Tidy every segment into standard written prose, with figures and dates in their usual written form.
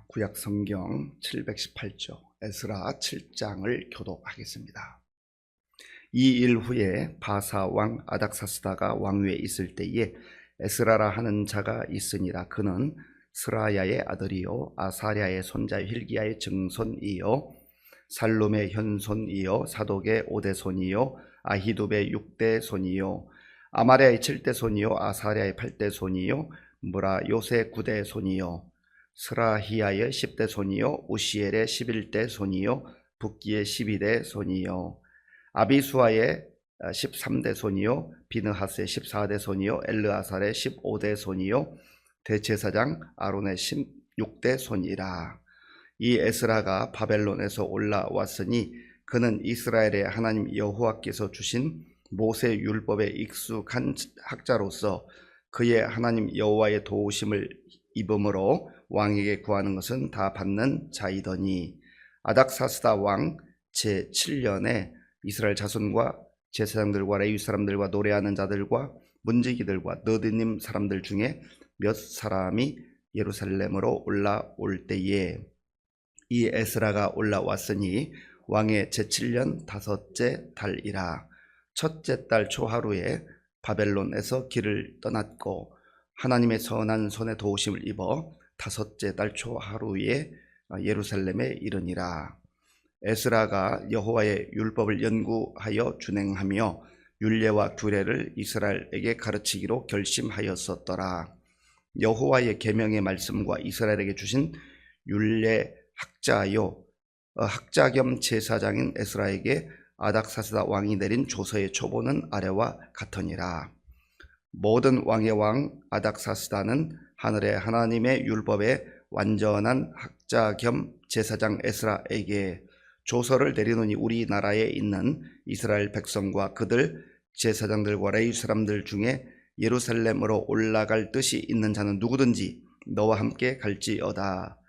구약 성경 718조 에스라 7장을 교독하겠습니다. 이 일 후에 바사 왕 아닥사스다가 왕위에 있을 때에 에스라라 하는 자가 있으니라. 그는 스라야의 아들이요 아사랴의 손자 힐기야의 증손이요 살룸의 현손이요 사독의 5대 손이요 아히둡의 6대 손이요 아마랴의 7대 손이요 아사랴의 8대 손이요 무라요의 9대 손이요 스라히야의 10대 손이요 우시엘의 11대 손이요 붓기의 12대 손이요 아비수아의 13대 손이요 비느하스의 14대 손이요 엘르아살의 15대 손이요 대제사장 아론의 16대 손이라. 이 에스라가 바벨론에서 올라왔으니 그는 이스라엘의 하나님 여호와께서 주신 모세 율법에 익숙한 학자로서 그의 하나님 여호와의 도우심을 입음으로 왕에게 구하는 것은 다 받는 자이더니, 아닥사스다 왕 제7년에 이스라엘 자손과 제사장들과 레위 사람들과 노래하는 자들과 문지기들과 너드님 사람들 중에 몇 사람이 예루살렘으로 올라올 때에 이 에스라가 올라왔으니 왕의 제7년 다섯째 달이라. 첫째 달 초하루에 바벨론에서 길을 떠났고 하나님의 선한 손에 도우심을 입어 다섯째 달 초하루에 예루살렘에 이르니라. 에스라가 여호와의 율법을 연구하여 준행하며 율례와 규례를 이스라엘에게 가르치기로 결심하였었더라. 여호와의 계명의 말씀과 이스라엘에게 주신 율례 학자요 학자 겸 제사장인 에스라에게 아닥사스다 왕이 내린 조서의 초본은 아래와 같으니라. 모든 왕의 왕 아닥사스다는 하늘의 하나님의 율법의 완전한 학자 겸 제사장 에스라에게 조서를 내리노니, 우리나라에 있는 이스라엘 백성과 그들 제사장들과 레위 사람들 중에 예루살렘으로 올라갈 뜻이 있는 자는 누구든지 너와 함께 갈지어다.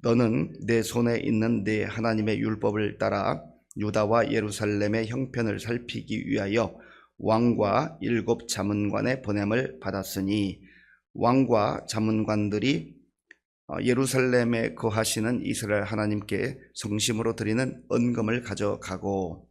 너는 내 손에 있는 내 하나님의 율법을 따라 유다와 예루살렘의 형편을 살피기 위하여 왕과 7 자문관의 보냄을 받았으니, 왕과 자문관들이 예루살렘에 거하시는 이스라엘 하나님께 성심으로 드리는 은금을 가져가고,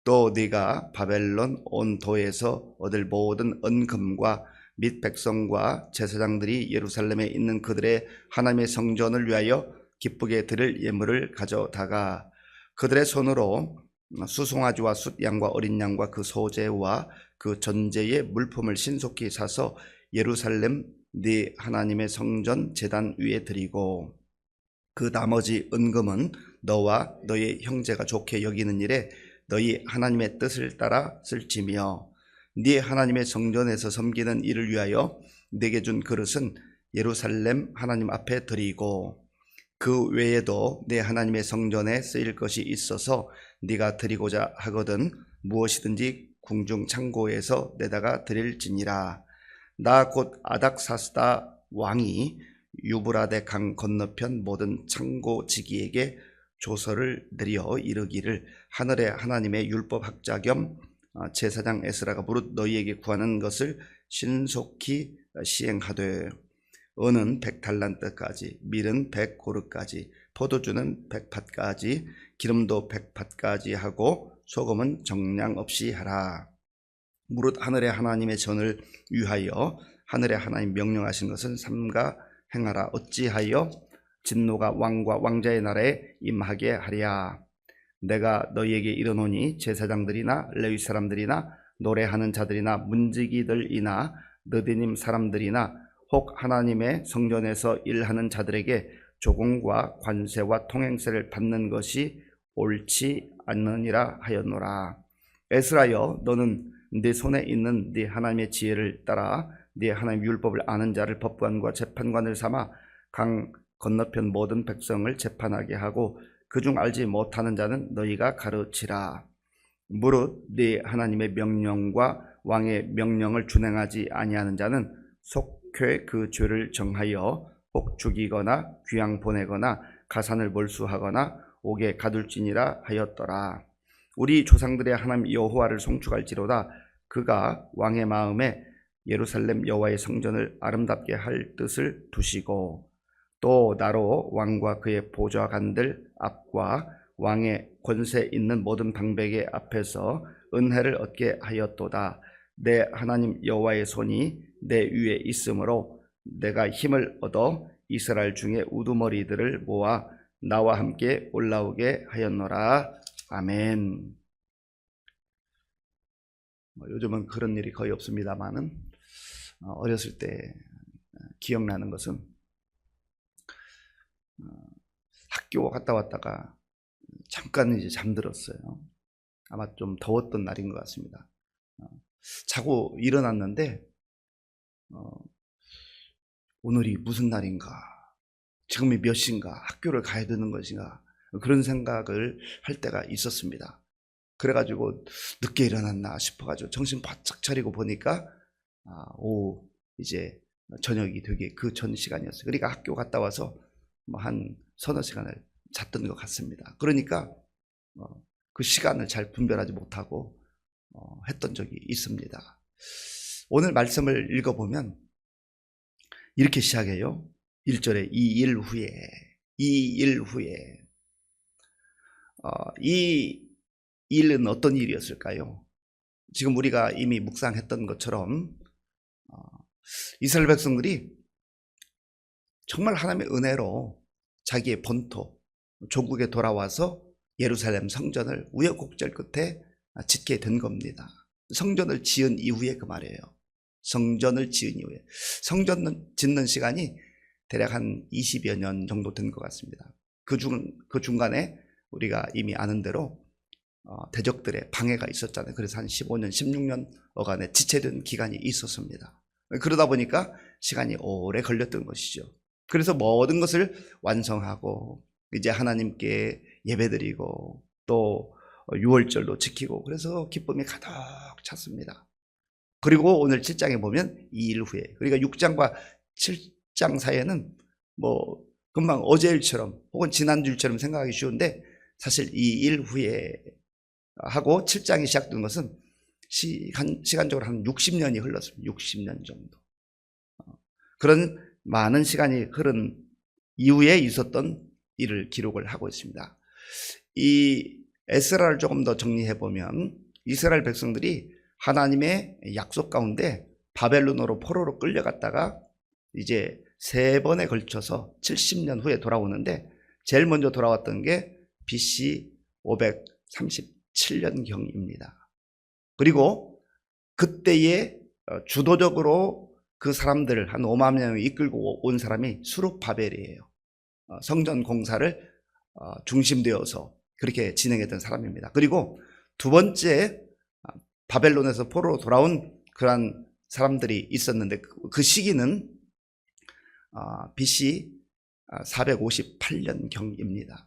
또 네가 바벨론 온 도에서 얻을 모든 은금과 및 백성과 제사장들이 예루살렘에 있는 그들의 하나님의 성전을 위하여 기쁘게 드릴 예물을 가져다가 그들의 손으로 수송아지와 숫양과 어린 양과 그 소재와 그 전제의 물품을 신속히 사서 예루살렘 네 하나님의 성전 제단 위에 드리고, 그 나머지 은금은 너와 너의 형제가 좋게 여기는 일에 너희 하나님의 뜻을 따라 쓸지며, 네 하나님의 성전에서 섬기는 일을 위하여 네게 준 그릇은 예루살렘 하나님 앞에 드리고, 그 외에도 내 하나님의 성전에 쓰일 것이 있어서 네가 드리고자 하거든 무엇이든지 궁중 창고에서 내다가 드릴지니라. 나 곧 아닥사스다 왕이 유브라데 강 건너편 모든 창고지기에게 조서를 내려 이르기를, 하늘의 하나님의 율법 학자 겸 제사장 에스라가 무릇 너희에게 구하는 것을 신속히 시행하되, 은은 100달란트까지, 밀은 100고르까지, 포도주는 100팥까지, 기름도 100팥까지 하고 소금은 정량 없이 하라. 무릇 하늘의 하나님의 전을 위하여 하늘의 하나님 명령하신 것은 삼가 행하라. 어찌하여 진노가 왕과 왕자의 나라에 임하게 하랴. 내가 너희에게 이르노니 제사장들이나 레위 사람들이나 노래하는 자들이나 문지기들이나 너드님 사람들이나 혹 하나님의 성전에서 일하는 자들에게 조공과 관세와 통행세를 받는 것이 옳지 않느니라 하였노라. 에스라여, 너는 네 손에 있는 네 하나님의 지혜를 따라 네 하나님 율법을 아는 자를 법관과 재판관을 삼아 강 건너편 모든 백성을 재판하게 하고 그중 알지 못하는 자는 너희가 가르치라. 무릇 네 하나님의 명령과 왕의 명령을 준행하지 아니하는 자는 속죄 그 죄를 정하여 혹 죽이거나 귀양 보내거나 가산을 몰수하거나 옥에 가둘지니라 하였더라. 우리 조상들의 하나님 여호와를 송축할지로다. 그가 왕의 마음에 예루살렘 여호와의 성전을 아름답게 할 뜻을 두시고, 또 나로 왕과 그의 보좌관들 앞과 왕의 권세 있는 모든 방백의 앞에서 은혜를 얻게 하였도다. 내 하나님 여호와의 손이 내 위에 있으므로 내가 힘을 얻어 이스라엘 중에 우두머리들을 모아 나와 함께 올라오게 하였노라. 아멘. 요즘은 그런 일이 거의 없습니다만은 어렸을 때 기억나는 것은 학교 갔다 왔다가 잠깐 이제 잠들었어요. 아마 좀 더웠던 날인 것 같습니다. 자고 일어났는데 오늘이 무슨 날인가, 지금이 몇 시인가, 학교를 가야 되는 것인가, 그런 생각을 할 때가 있었습니다. 그래가지고 늦게 일어났나 싶어가지고 정신 바짝 차리고 보니까 오후 이제 저녁이 되게 그 전 시간이었어요. 그러니까 학교 갔다 와서 뭐 한 서너 시간을 잤던 것 같습니다. 그러니까 그 시간을 잘 분별하지 못하고 했던 적이 있습니다. 오늘 말씀을 읽어보면 이렇게 시작해요. 1절에 이 일 후에, 이 일은 어떤 일이었을까요? 지금 우리가 이미 묵상했던 것처럼 이스라엘 백성들이 정말 하나님의 은혜로 자기의 본토 조국에 돌아와서 예루살렘 성전을 우여곡절 끝에 짓게 된 겁니다. 성전을 지은 이후에 그 말이에요. 성전을 지은 이후에. 성전 짓는 시간이 대략 한 20여 년 정도 된 것 같습니다. 그 중간에 우리가 이미 아는 대로 대적들의 방해가 있었잖아요. 그래서 한 15년, 16년 어간의 지체된 기간이 있었습니다. 그러다 보니까 시간이 오래 걸렸던 것이죠. 그래서 모든 것을 완성하고 이제 하나님께 예배드리고 또 유월절도 지키고 그래서 기쁨이 가득 찼습니다. 그리고 오늘 7장에 보면 이 일 후에, 그러니까 6장과 7장 사이에는 뭐 금방 어제 일처럼 혹은 지난주 일처럼 생각하기 쉬운데 사실 이 일 후에 하고 7장이 시작된 것은 시간적으로 한 60년이 흘렀습니다. 60년 정도. 그런 많은 시간이 흐른 이후에 있었던 일을 기록을 하고 있습니다. 이 에스라를 조금 더 정리해 보면 이스라엘 백성들이 하나님의 약속 가운데 바벨론으로 포로로 끌려갔다가 이제 3번에 걸쳐서 70년 후에 돌아오는데 제일 먼저 돌아왔던 게 BC 537년경입니다. 그리고 그때에 주도적으로 그 사람들 한 5만 명을 이끌고 온 사람이 수룹바벨이에요. 성전 공사를 중심되어서 그렇게 진행했던 사람입니다. 그리고 두 번째 바벨론에서 포로로 돌아온 그러한 사람들이 있었는데 그 시기는 BC 458년경입니다.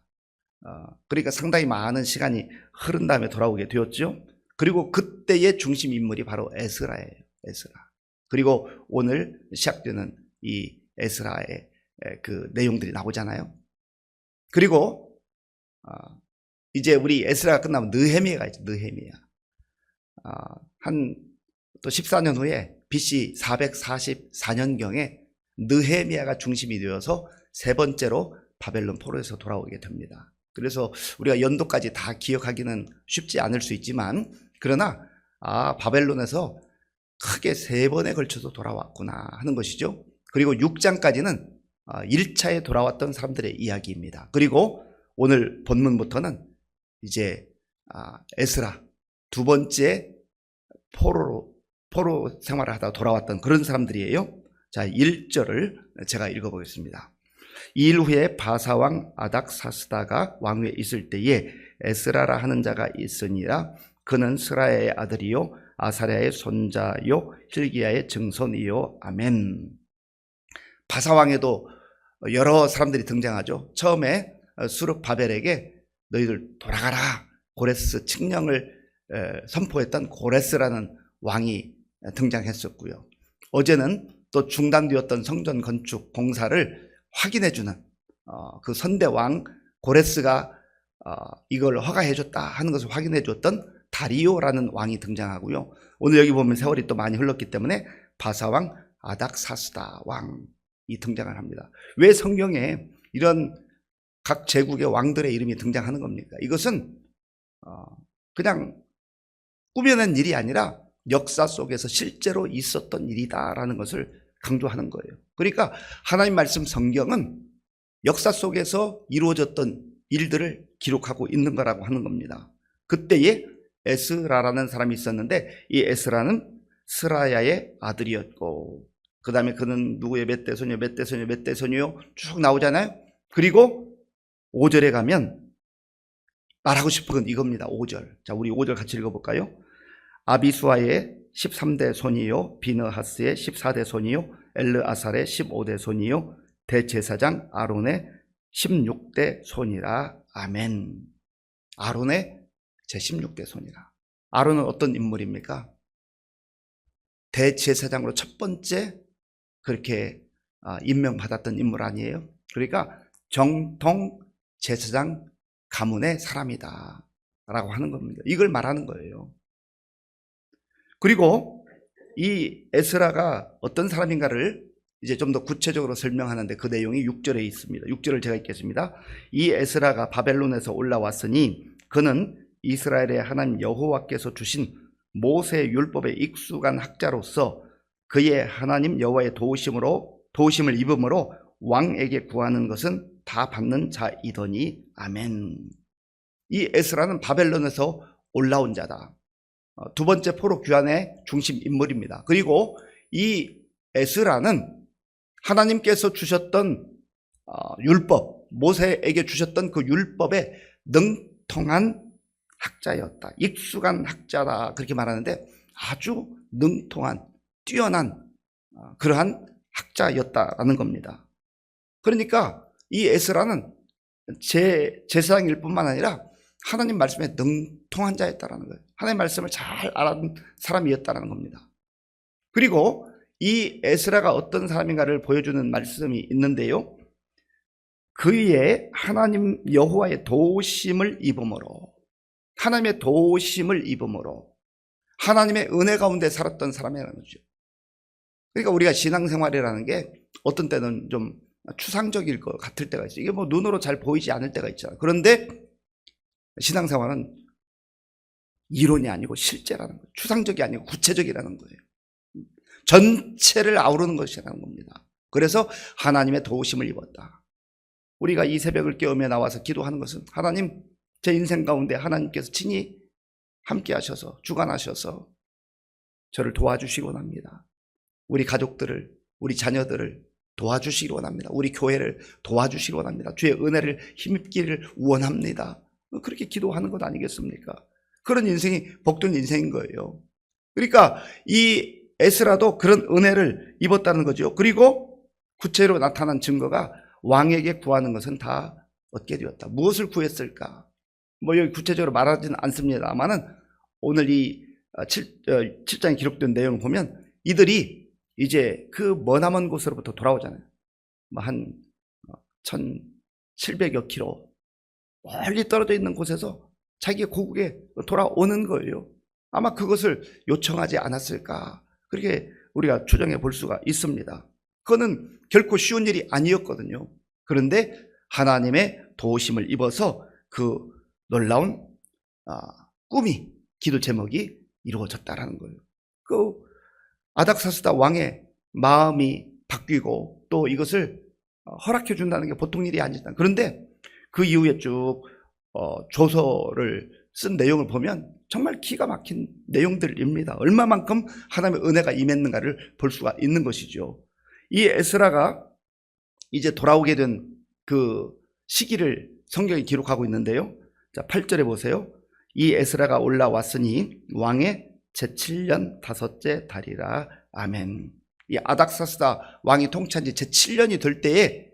그러니까 상당히 많은 시간이 흐른 다음에 돌아오게 되었죠. 그리고 그때의 중심 인물이 바로 에스라예요. 에스라. 그리고 오늘 시작되는 이 에스라의 그 내용들이 나오잖아요. 그리고 이제 우리 에스라가 끝나면 느헤미야가 있죠. 느헤미야. 한 또 14년 후에 BC 444년경에 느헤미야가 중심이 되어서 세 번째로 바벨론 포로에서 돌아오게 됩니다. 그래서 우리가 연도까지 다 기억하기는 쉽지 않을 수 있지만 그러나 바벨론에서 크게 3번에 걸쳐서 돌아왔구나 하는 것이죠. 그리고 6장까지는 1차에 돌아왔던 사람들의 이야기입니다. 그리고 오늘 본문부터는 이제 에스라 두 번째 포로 생활을 하다 돌아왔던 그런 사람들이에요. 자, 1절을 제가 읽어보겠습니다. 이 일 후에 바사왕 아닥사스다가 왕위에 있을 때에 에스라라 하는 자가 있으니라. 그는 스라야의 아들이요 아사랴의 손자요 hil기야의 증손이요. 아멘. 바사왕에도 여러 사람들이 등장하죠. 처음에 수룹바벨에게 너희들 돌아가라 고레스 칙령을 선포했던 고레스라는 왕이 등장했었고요. 어제는 또 중단되었던 성전 건축 공사를 확인해주는 그 선대왕 고레스가 이걸 허가해줬다 하는 것을 확인해줬던 다리오라는 왕이 등장하고요. 오늘 여기 보면 세월이 또 많이 흘렀기 때문에 바사왕 아닥사스다 왕, 등장을 합니다. 왜 성경에 이런 각 제국의 왕들의 이름이 등장하는 겁니까? 이것은 그냥 꾸며낸 일이 아니라 역사 속에서 실제로 있었던 일이다라는 것을 강조하는 거예요. 그러니까 하나님 말씀 성경은 역사 속에서 이루어졌던 일들을 기록하고 있는 거라고 하는 겁니다. 그때에 에스라라는 사람이 있었는데 이 에스라는 스라야의 아들이었고 그 다음에 그는 누구의 몇 대손이요 몇 대손이요 몇 대손이요 쭉 나오잖아요. 그리고 5절에 가면 말하고 싶은 건 이겁니다. 5절. 자, 우리 5절 같이 읽어볼까요? 아비수아의 13대 손이요 비느하스의 14대 손이요 엘르아살의 15대 손이요 대제사장 아론의 16대 손이라. 아멘. 아론의 제 16대 손이라. 아론은 어떤 인물입니까? 대제사장으로 첫 번째 그렇게 임명받았던 인물 아니에요? 그러니까 정통 제사장 가문의 사람이다 라고 하는 겁니다. 이걸 말하는 거예요. 그리고 이 에스라가 어떤 사람인가를 이제 좀 더 구체적으로 설명하는데 그 내용이 6절에 있습니다. 6절을 제가 읽겠습니다. 이 에스라가 바벨론에서 올라왔으니 그는 이스라엘의 하나님 여호와께서 주신 모세 율법에 익숙한 학자로서 그의 하나님 여호와의 도우심을 입음으로 왕에게 구하는 것은 다 받는 자이더니. 아멘. 이 에스라는 바벨론에서 올라온 자다. 두 번째 포로 귀환의 중심 인물입니다. 그리고 이 에스라는 하나님께서 주셨던 율법, 모세에게 주셨던 그 율법에 능통한 학자였다. 익숙한 학자다. 그렇게 말하는데 아주 능통한, 뛰어난 그러한 학자였다라는 겁니다. 그러니까 이 에스라는 제사장일 뿐만 아니라 하나님 말씀에 능통한 자였다라는 거예요. 하나님 말씀을 잘 알아듣는 사람이었다라는 겁니다. 그리고 이 에스라가 어떤 사람인가를 보여주는 말씀이 있는데요. 그의 하나님 여호와의 도우심을 입음으로, 하나님의 도우심을 입음으로 하나님의 은혜 가운데 살았던 사람이라는 거죠. 그러니까 우리가 신앙생활이라는 게 어떤 때는 좀 추상적일 것 같을 때가 있어요. 이게 뭐 눈으로 잘 보이지 않을 때가 있잖아요. 그런데 신앙생활은 이론이 아니고 실제라는 거예요. 추상적이 아니고 구체적이라는 거예요. 전체를 아우르는 것이라는 겁니다. 그래서 하나님의 도우심을 입었다. 우리가 이 새벽을 깨우며 나와서 기도하는 것은 하나님, 제 인생 가운데 하나님께서 친히 함께 하셔서 주관하셔서 저를 도와주시기 원합니다. 우리 가족들을, 우리 자녀들을 도와주시기 원합니다. 우리 교회를 도와주시기 원합니다. 주의 은혜를 힘입기를 원합니다. 그렇게 기도하는 것 아니겠습니까? 그런 인생이 복된 인생인 거예요. 그러니까 이 에스라도 그런 은혜를 입었다는 거죠. 그리고 구체로 나타난 증거가 왕에게 구하는 것은 다 얻게 되었다. 무엇을 구했을까? 뭐 여기 구체적으로 말하지는 않습니다만은 오늘 이 7장에 기록된 내용을 보면 이들이 이제 그 머나먼 곳으로부터 돌아오잖아요. 뭐 한 1700여 킬로 멀리 떨어져 있는 곳에서 자기의 고국에 돌아오는 거예요. 아마 그것을 요청하지 않았을까, 그렇게 우리가 추정해 볼 수가 있습니다. 그거는 결코 쉬운 일이 아니었거든요. 그런데 하나님의 도우심을 입어서 그 놀라운 꿈이, 기도 제목이 이루어졌다라는 거예요. 그 아닥사스다 왕의 마음이 바뀌고 또 이것을 허락해 준다는 게 보통 일이 아니다. 그런데 그 이후에 쭉 조서를 쓴 내용을 보면 정말 기가 막힌 내용들입니다. 얼마만큼 하나님의 은혜가 임했는가를 볼 수가 있는 것이죠. 이 에스라가 이제 돌아오게 된 그 시기를 성경이 기록하고 있는데요. 자, 8절에 보세요. 이 에스라가 올라왔으니 왕의 제7년 5째 달이라. 아멘. 이 아닥사스다 왕이 통치한 지 제7년이 될 때에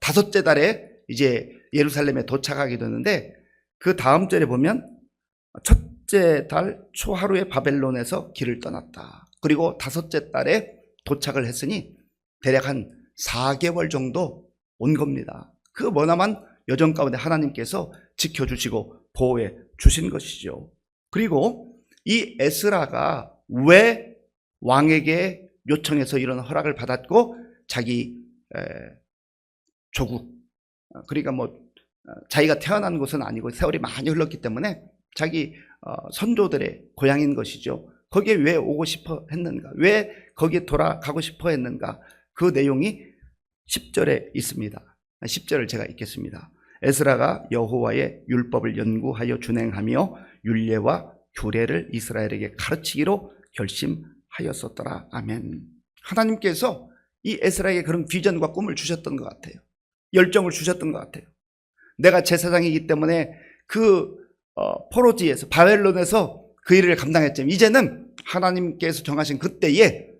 5째 달에 이제 예루살렘에 도착하게 되는데 그 다음 절에 보면 첫째 달 초하루에 바벨론에서 길을 떠났다. 그리고 5째 달에 도착을 했으니 대략 한 4개월 정도 온 겁니다. 그 머나먼 여정 가운데 하나님께서 지켜주시고 보호해 주신 것이죠. 그리고 이 에스라가 왜 왕에게 요청해서 이런 허락을 받았고 자기 조국, 그러니까 뭐 자기가 태어난 곳은 아니고 세월이 많이 흘렀기 때문에 자기 선조들의 고향인 것이죠. 거기에 왜 오고 싶어 했는가, 왜 거기에 돌아가고 싶어 했는가, 그 내용이 10절에 있습니다. 10절을 제가 읽겠습니다. 에스라가 여호와의 율법을 연구하여 준행하며 율례와 규례를 이스라엘에게 가르치기로 결심하였었더라. 아멘. 하나님께서 이 에스라에게 그런 비전과 꿈을 주셨던 것 같아요. 열정을 주셨던 것 같아요. 내가 제사장이기 때문에 그 포로지에서, 바벨론에서 그 일을 감당했지만 이제는 하나님께서 정하신 그때에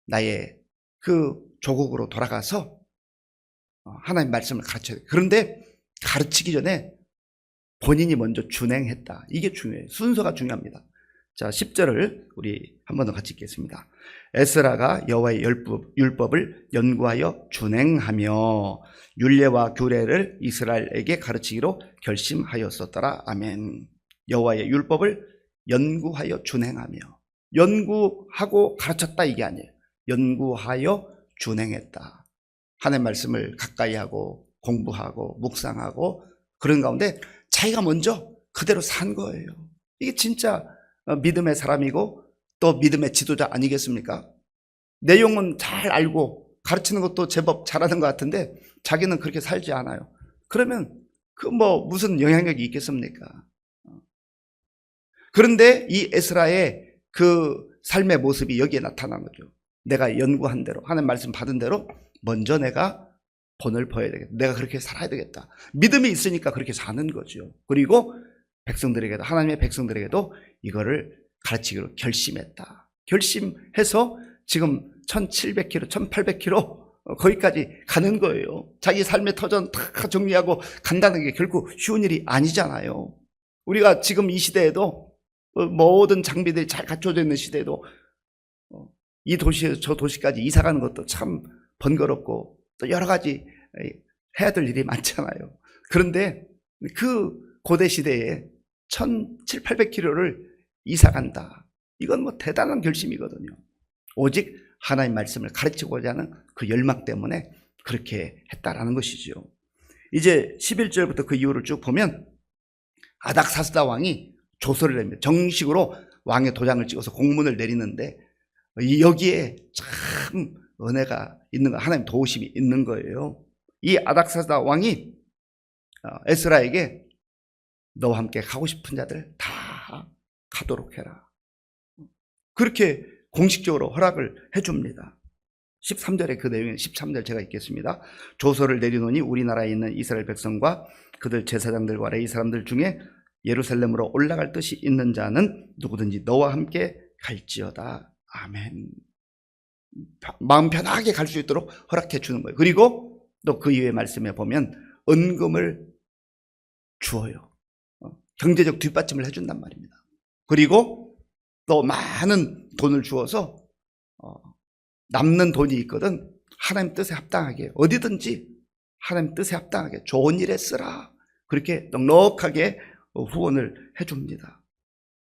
나의 그 조국으로 돌아가서 하나님 말씀을 가르쳐야 돼. 그런데 가르치기 전에 본인이 먼저 준행했다. 이게 중요해요. 순서가 중요합니다. 자, 10절을 우리 한 번 더 같이 읽겠습니다. 에스라가 여호와의 율법을 연구하여 준행하며 율례와 규례를 이스라엘에게 가르치기로 결심하였었더라. 아멘. 여호와의 율법을 연구하여 준행하며, 연구하고 가르쳤다 이게 아니에요. 연구하여 준행했다. 하나님 말씀을 가까이 하고 공부하고 묵상하고 그런 가운데 자기가 먼저 그대로 산 거예요. 이게 진짜 믿음의 사람이고 또 믿음의 지도자 아니겠습니까? 내용은 잘 알고 가르치는 것도 제법 잘하는 것 같은데 자기는 그렇게 살지 않아요. 그러면 그 뭐 무슨 영향력이 있겠습니까? 그런데 이 에스라의 그 삶의 모습이 여기에 나타난 거죠. 내가 연구한 대로, 하나님 말씀 받은 대로 먼저 내가 본을 보여야 되겠다. 내가 그렇게 살아야 되겠다. 믿음이 있으니까 그렇게 사는 거죠. 그리고 백성들에게도, 하나님의 백성들에게도 이거를 가르치기로 결심했다. 결심해서 지금 1700km, 1800km 거기까지 가는 거예요. 자기 삶의 터전 다 정리하고 간다는 게 결코 쉬운 일이 아니잖아요. 우리가 지금 이 시대에도 모든 장비들이 잘 갖춰져 있는 시대에도 이 도시에서 저 도시까지 이사 가는 것도 참 번거롭고 또 여러 가지 해야 될 일이 많잖아요. 그런데 그 고대 시대에 1700~1800km를 이사 간다. 이건 뭐 대단한 결심이거든요. 오직 하나님 말씀을 가르치고자 하는 그 열망 때문에 그렇게 했다라는 것이죠. 이제 11절부터 그 이유를 쭉 보면 아닥사스다 왕이 조서를 냅니다. 정식으로 왕의 도장을 찍어서 공문을 내리는데 여기에 참 은혜가 있는 거, 하나님 도우심이 있는 거예요. 이 아닥사스다 왕이 에스라에게 너와 함께 가고 싶은 자들 다 가도록 해라. 그렇게 공식적으로 허락을 해줍니다. 13절에 그 내용은 13절 제가 읽겠습니다. 조서를 내리노니 우리나라에 있는 이스라엘 백성과 그들 제사장들과 레위 사람들 중에 예루살렘으로 올라갈 뜻이 있는 자는 누구든지 너와 함께 갈지어다. 아멘. 마음 편하게 갈 수 있도록 허락해 주는 거예요. 그리고 또 그 이후의 말씀에 보면 은금을 주어요. 경제적 뒷받침을 해준단 말입니다. 그리고 또 많은 돈을 주어서 남는 돈이 있거든 하나님 뜻에 합당하게 어디든지 하나님 뜻에 합당하게 좋은 일에 쓰라. 그렇게 넉넉하게 후원을 해줍니다.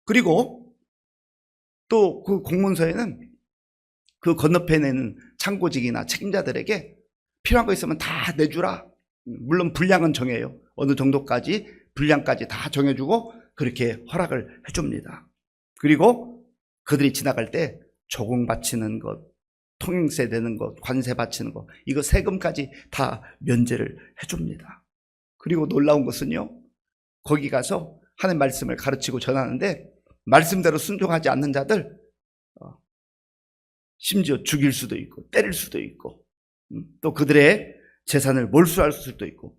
그리고 또 그 공문서에는 그 건너편에 있는 창고직이나 책임자들에게 필요한 거 있으면 다 내주라. 물론 분량은 정해요. 어느 정도까지 분량까지 다 정해주고 그렇게 허락을 해줍니다. 그리고 그들이 지나갈 때 조공 바치는 것, 통행세 되는 것, 관세 바치는 것, 이거 세금까지 다 면제를 해줍니다. 그리고 놀라운 것은요, 거기 가서 하나님 말씀을 가르치고 전하는데 말씀대로 순종하지 않는 자들 심지어 죽일 수도 있고 때릴 수도 있고 또 그들의 재산을 몰수할 수도 있고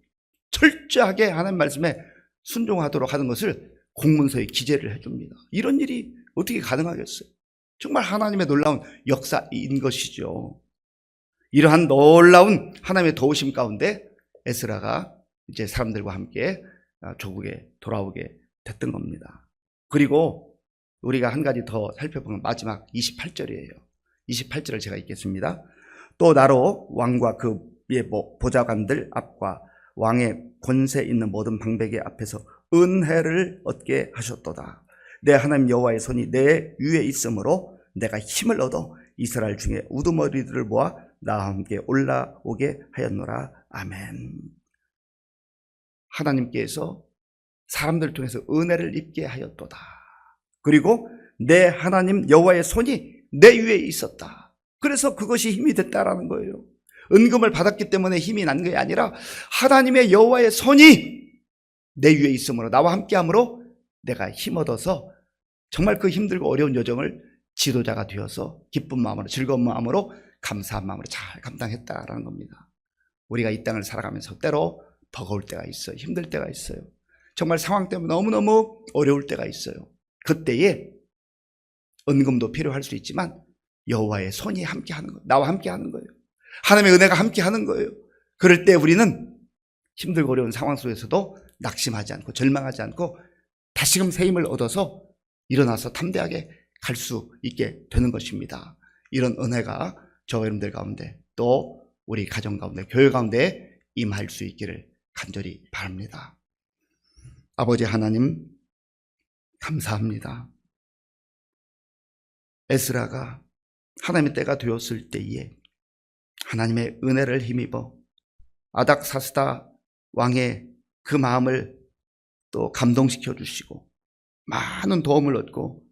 철저하게 하나님 말씀에 순종하도록 하는 것을 공문서에 기재를 해줍니다. 이런 일이 어떻게 가능하겠어요? 정말 하나님의 놀라운 역사인 것이죠. 이러한 놀라운 하나님의 도우심 가운데 에스라가 이제 사람들과 함께 조국에 돌아오게 됐던 겁니다. 그리고 우리가 한 가지 더 살펴보면 마지막 28절이에요. 28절을 제가 읽겠습니다. 또 나로 왕과 그의 보좌관들 앞과 왕의 권세 있는 모든 방백의 앞에서 은혜를 얻게 하셨도다. 내 하나님 여호와의 손이 내 위에 있으므로 내가 힘을 얻어 이스라엘 중에 우두머리들을 모아 나와 함께 올라오게 하였노라. 아멘. 하나님께서 사람들을 통해서 은혜를 입게 하였도다. 그리고 내 하나님 여호와의 손이 내 위에 있었다. 그래서 그것이 힘이 됐다라는 거예요. 은금을 받았기 때문에 힘이 난 게 아니라 하나님의 여호와의 손이 내 위에 있으므로, 나와 함께함으로 내가 힘 얻어서 정말 그 힘들고 어려운 여정을 지도자가 되어서 기쁜 마음으로, 즐거운 마음으로, 감사한 마음으로 잘 감당했다라는 겁니다. 우리가 이 땅을 살아가면서 때로 버거울 때가 있어요. 힘들 때가 있어요. 정말 상황 때문에 너무너무 어려울 때가 있어요. 그때에 은금도 필요할 수 있지만 여호와의 손이 함께하는 거예요. 나와 함께하는 거예요. 하나님의 은혜가 함께하는 거예요. 그럴 때 우리는 힘들고 어려운 상황 속에서도 낙심하지 않고 절망하지 않고 다시금 새 힘을 얻어서 일어나서 담대하게 갈 수 있게 되는 것입니다. 이런 은혜가 저와 여러분들 가운데, 또 우리 가정 가운데, 교회 가운데 임할 수 있기를 간절히 바랍니다. 아버지 하나님, 감사합니다. 에스라가 하나님의 때가 되었을 때에 하나님의 은혜를 힘입어 아닥사스다 왕의 그 마음을 또 감동시켜 주시고 많은 도움을 얻고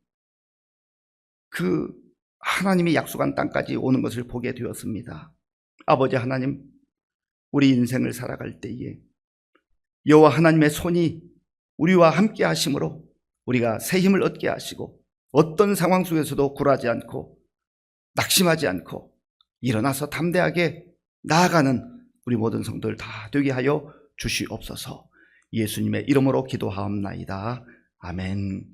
그 하나님이 약속한 땅까지 오는 것을 보게 되었습니다. 아버지 하나님, 우리 인생을 살아갈 때에 여호와 하나님의 손이 우리와 함께 하심으로 우리가 새 힘을 얻게 하시고 어떤 상황 속에서도 굴하지 않고 낙심하지 않고 일어나서 담대하게 나아가는 우리 모든 성도들 다 되게 하여 주시옵소서. 예수님의 이름으로 기도하옵나이다. 아멘.